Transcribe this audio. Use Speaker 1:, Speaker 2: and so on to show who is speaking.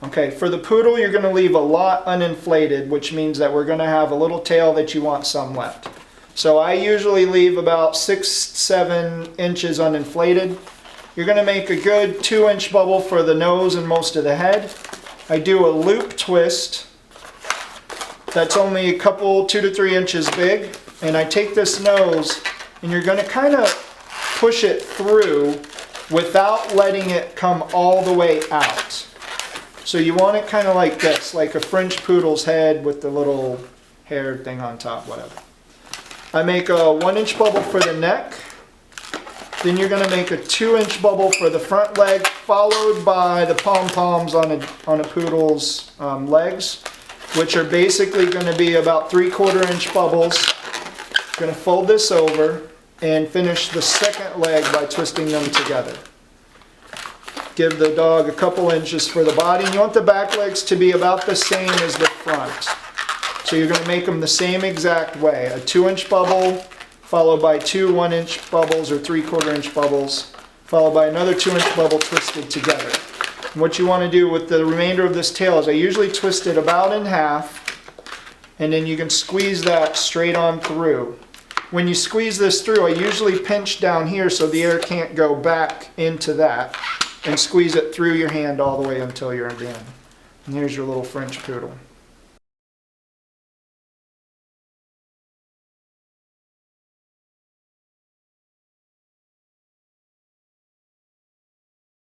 Speaker 1: Okay, for the poodle, you're going to leave a lot uninflated, which means that we're going to have a little tail that you want some left. So I usually leave about 6-7 inches uninflated. You're going to make a good 2-inch bubble for the nose and most of the head. I do a loop twist that's only a couple, 2 to 3 inches big, and I take this nose and you're going to kind of push it through without letting it come all the way out. So you want it kind of like this, like a French poodle's head with the little hair thing on top, whatever. I make a 1-inch bubble for the neck. Then you're going to make a 2-inch bubble for the front leg, followed by the pom-poms on a poodle's legs, which are basically going to be about 3/4 inch bubbles. Going to fold this over and finish the second leg by twisting them together. Give the dog a couple inches for the body. And you want the back legs to be about the same as the front. So you're going to make them the same exact way. A 2-inch bubble, followed by 2 1-inch bubbles or 3/4 inch bubbles, followed by another 2-inch bubble twisted together. And what you want to do with the remainder of this tail is I usually twist it about in half, and then you can squeeze that straight on through. When you squeeze this through, I usually pinch down here so the air can't go back into that, and squeeze it through your hand all the way until you're done. And here's your little French poodle.